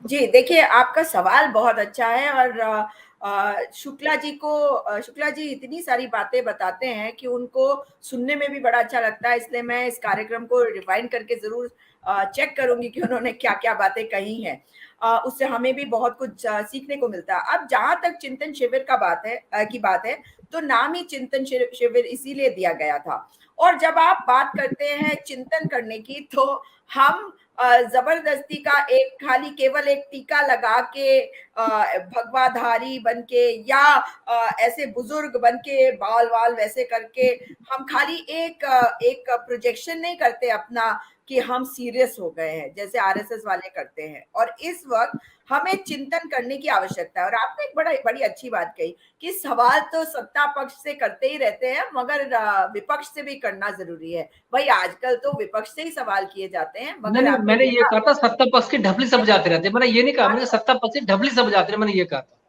जी, देखिए आपका सवाल बहुत अच्छा है और शुक्ला जी इतनी सारी बातें बताते हैं कि उनको सुनने में भी बड़ा अच्छा लगता है, इसलिए मैं इस कार्यक्रम को रिवाइंड करके ज़रूर चेक करूँगी कि उन्होंने क्या-क्या बातें कही हैं। उससे हमें भी बहुत कुछ सीखने को मिलता है। अब जहाँ तक चिंतन शिविर का की बात है, तो नाम ही चिंतन शिविर इसीलिए दिया गया था। और जब आप बात करते हैं चिंतन करने की, तो हम जबरदस्ती का एक खाली केवल एक टीका लगा के भगवाधारी बन के या ऐसे बुजुर्ग बन के बाल वाल वैसे करके हम खाली एक प्रोजेक्शन नहीं करते अपना कि हम सीरियस हो गए हैं जैसे आरएसएस वाले करते हैं। और इस वक्त हमें चिंतन करने की आवश्यकता है। और आपने एक बड़ी अच्छी बात कही कि सवाल तो सत्ता पक्ष से करते ही रहते हैं, मगर विपक्ष से भी करना जरूरी है। भाई आजकल तो विपक्ष से ही सवाल किए जाते हैं, नहीं मगर नहीं, आपने मैंने ये देखा। कहा था सत्ता पक्ष की ढपली सब जाते रहते, मैंने ये नहीं कहा, मैंने सत्ता पक्ष की ढपली सब जाते रहे, मैंने ये कहा था।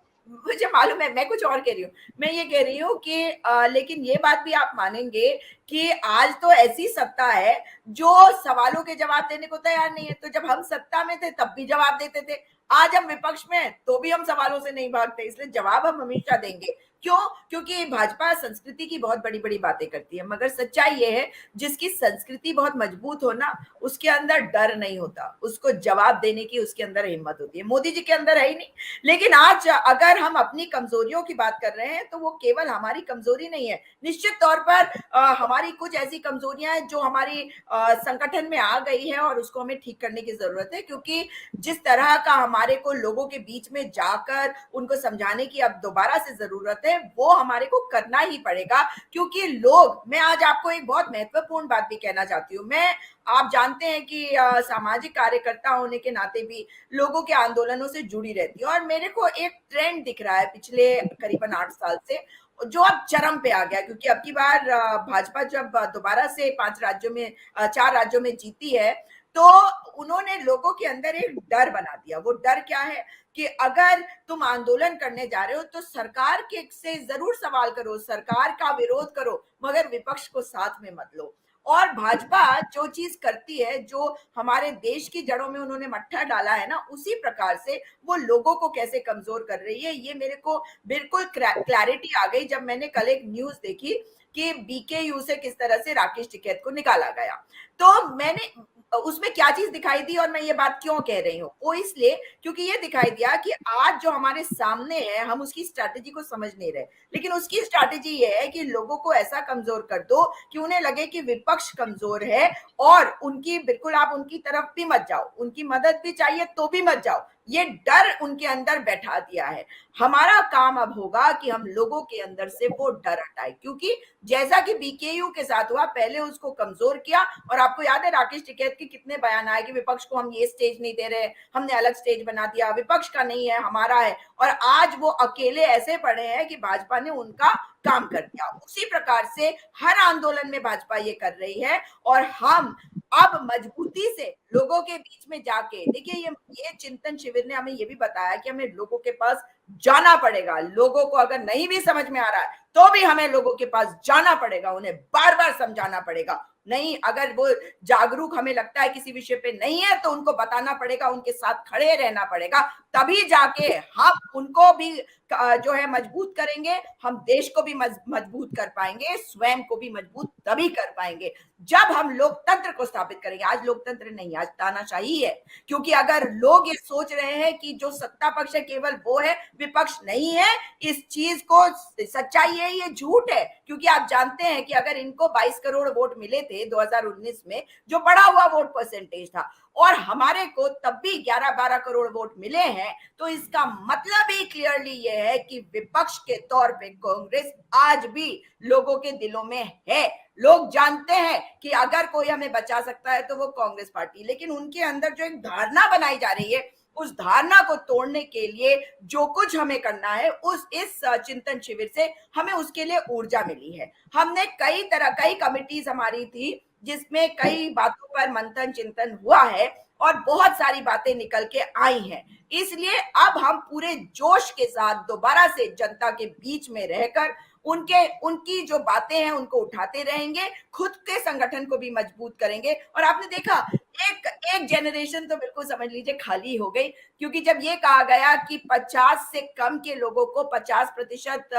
मुझे मालूम है, मैं कुछ और कह रही हूँ। मैं ये कह रही हूँ कि लेकिन ये बात भी आप मानेंगे कि आज तो ऐसी सत्ता है जो सवालों के जवाब देने को तैयार नहीं है। तो जब हम सत्ता में थे तब भी जवाब देते थे, आज हम विपक्ष में हैं तो भी हम सवालों से नहीं भागते, इसलिए जवाब हम हमेशा देंगे। क्यों? क्योंकि भाजपा संस्कृति की बहुत बड़ी बड़ी बातें करती है, मगर सच्चाई ये है जिसकी संस्कृति बहुत मजबूत हो ना, उसके अंदर डर नहीं होता, उसको जवाब देने की उसके अंदर हिम्मत होती है। मोदी जी के अंदर है ही नहीं। लेकिन आज अगर हम अपनी कमजोरियों की बात कर रहे हैं, तो वो केवल हमारी कमजोरी नहीं है। निश्चित तौर पर हमारी कुछ ऐसी कमजोरियां हैं जो हमारी संगठन में आ गई है और उसको हमें ठीक करने की जरूरत है। क्योंकि जिस तरह का हमारे को लोगों के बीच में जाकर उनको समझाने की अब दोबारा से जरूरत है, वो हमारे को करना ही पड़ेगा। क्योंकि लोग, मैं आज आपको एक बहुत महत्वपूर्ण बात भी कहना चाहती हूँ। मैं, आप जानते हैं कि सामाजिक कार्यकर्ता होने के नाते भी लोगों के आंदोलनों से जुड़ी रहती है, और मेरे को एक ट्रेंड दिख रहा है पिछले करीबन 8 साल से, जो अब चरम पे आ गया। क्योंकि अब की बार भाजपा जब दोबारा से 5 राज्यों में 4 राज्यों में जीती है, तो उन्होंने लोगों के अंदर एक डर बना दिया। वो डर क्या है कि अगर तुम आंदोलन करने जा रहे हो तो सरकार के से जरूर सवाल करो, सरकार का विरोध करो, मगर विपक्ष को साथ में मत लो। और भाजपा जो चीज करती है, जो हमारे देश की जड़ों में उन्होंने मट्ठा डाला है ना, उसी प्रकार से वो लोगों को कैसे कमजोर कर रही है, ये मेरे को बिल्कुल क्लैरिटी आ गई जब मैंने कल एक न्यूज देखी कि बीकेयू से किस तरह से राकेश टिकैत को निकाला गया। तो मैंने उसमें क्या चीज दिखाई दी, और मैं ये बात क्यों कह रही हूँ, वो इसलिए क्योंकि ये दिखाई दिया कि आज जो हमारे सामने है, हम उसकी स्ट्रैटेजी को समझ नहीं रहे। लेकिन उसकी स्ट्रैटेजी ये है कि लोगों को ऐसा कमजोर कर दो कि उन्हें लगे कि विपक्ष कमजोर है, और उनकी बिल्कुल आप उनकी तरफ भी मत जाओ, उनकी मदद भी चाहिए तो भी मत जाओ। ये डर उनके अंदर बैठा दिया है। हमारा काम अब होगा कि हम लोगों के अंदर से वो डर हटाए। क्योंकि जैसा कि बीकेयू के साथ हुआ, पहले उसको कमजोर किया, और आपको याद है राकेश टिकैत के कितने बयान आए कि विपक्ष को हम ये स्टेज नहीं दे रहे, हमने अलग स्टेज बना दिया, विपक्ष का नहीं है हमारा है। और आज वो अकेले ऐसे पड़े हैं कि भाजपा ने उनका काम कर दिया। उसी प्रकार से हर आंदोलन में भाजपा ये कर रही है, और हम अब मजबूती से लोगों के बीच में जाके, देखिए ये चिंतन शिविर ने हमें ये भी बताया कि हमें लोगों के पास जाना पड़ेगा। लोगों को अगर नहीं भी समझ में आ रहा है तो भी हमें लोगों के पास जाना पड़ेगा, उन्हें बार बार समझाना पड़ेगा। नहीं, अगर वो जागरूक हमें लगता है किसी विषय पे नहीं है, तो उनको बताना पड़ेगा, उनके साथ खड़े रहना पड़ेगा। तभी जाके हम उनको भी जो है मजबूत करेंगे, हम देश को भी मजबूत कर पाएंगे, स्वयं को भी मजबूत तभी कर पाएंगे जब हम लोकतंत्र को स्थापित करेंगे। आज लोकतंत्र नहीं, आज तानाशाही है। क्योंकि अगर लोग ये सोच रहे हैं कि जो सत्ता पक्ष है केवल वो है, विपक्ष नहीं है, इस चीज को, सच्चाई है ये झूठ है। क्योंकि आप जानते हैं कि अगर इनको 22 करोड़ वोट मिले थे 2019 में, जो बढ़ा हुआ वोट परसेंटेज था, और हमारे को तब भी 11-12 करोड़ वोट मिले हैं, तो इसका मतलब ही क्लियरली ये है कि विपक्ष के तौर पे कांग्रेस आज भी लोगों के दिलों में है। लोग जानते हैं कि अगर कोई हमें बचा सकता है तो वो कांग्रेस पार्टी। लेकिन उनके अंदर जो एक धारणा बनाई जा रही है, उस धारणा को तोड़ने के लिए जो कुछ हमें करना है, उस इस चिंतन शिविर से हमें उसके लिए ऊर्जा मिली है। हमने कई कमिटीज हमारी थी जिसमें कई बातों पर मंथन चिंतन हुआ है, और बहुत सारी बातें निकल के आई हैं। इसलिए अब हम पूरे जोश के साथ दोबारा से जनता के बीच में रहकर उनकी जो बातें हैं उनको उठाते रहेंगे, खुद के संगठन को भी मजबूत करेंगे। और आपने देखा एक जनरेशन तो बिल्कुल समझ लीजिए खाली हो गई, क्योंकि जब ये कहा गया कि 50 से कम के लोगों को 50%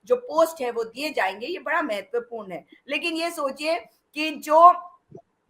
जो पोस्ट है वो दिए जाएंगे, ये बड़ा महत्वपूर्ण है। लेकिन ये सोचिए कि जो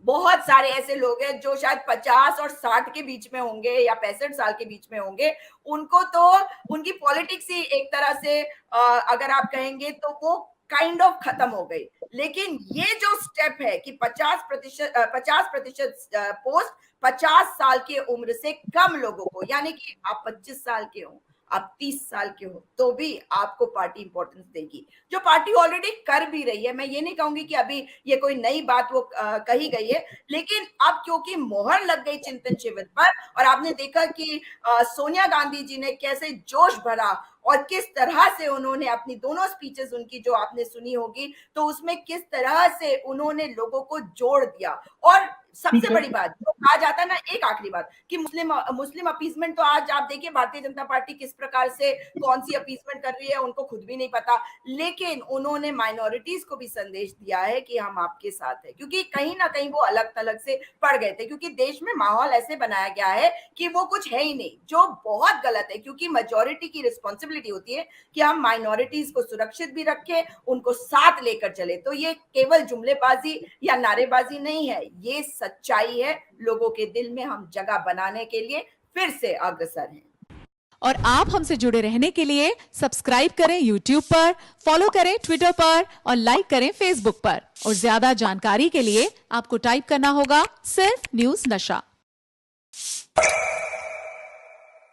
बहुत सारे ऐसे लोग हैं जो शायद 50 और 60 के बीच में होंगे या 65 साल के बीच में होंगे, उनको तो उनकी पॉलिटिक्स ही एक तरह से अगर आप कहेंगे तो वो काइंड ऑफ खत्म हो गई। लेकिन ये जो स्टेप है कि 50% पोस्ट 50 साल की उम्र से कम लोगों को, यानी कि आप 25 साल के हो, आप 30 साल के हो, तो भी आपको पार्टी इंपॉर्टेंस देगी, जो पार्टी ऑलरेडी कर भी रही है। मैं ये नहीं कहूंगी कि अभी ये कोई नई बात वो कही गई है, लेकिन अब क्योंकि मोहर लग गई चिंतन शिविर पर, और आपने देखा कि सोनिया गांधी जी ने कैसे जोश भरा और किस तरह से उन्होंने अपनी दोनों स्पीचेस उनकी जो आपने सुनी होगी, तो उसमें किस तरह से उन्होंने लोगों को जोड़ दिया। और सबसे बड़ी बात जो कहा जाता है ना, एक आखिरी बात, कि मुस्लिम अपीसमेंट, तो आज आप देखिए भारतीय जनता पार्टी किस प्रकार से कौन सी अपीसमेंट कर रही है, उनको खुद भी नहीं पता। लेकिन उन्होंने माइनॉरिटीज को भी संदेश दिया है कि हम आपके साथ हैं, क्योंकि कहीं ना कहीं वो अलग थलग से पड़ गए थे, क्योंकि देश में माहौल ऐसे बनाया गया है कि वो कुछ है ही नहीं, जो बहुत गलत है। क्योंकि मेजोरिटी की रिस्पॉन्सिबिलिटी होती है कि हम माइनॉरिटीज को सुरक्षित भी रखें, उनको साथ लेकर चले। तो ये केवल जुमलेबाजी या नारेबाजी नहीं है, ये सच्चाई है। लोगों के दिल में हम जगह बनाने के लिए फिर से अग्रसर हैं। और आप हमसे जुड़े रहने के लिए सब्सक्राइब करें YouTube पर, फॉलो करें Twitter पर और लाइक करें Facebook पर। और ज्यादा जानकारी के लिए आपको टाइप करना होगा सिर्फ न्यूज़ नशा।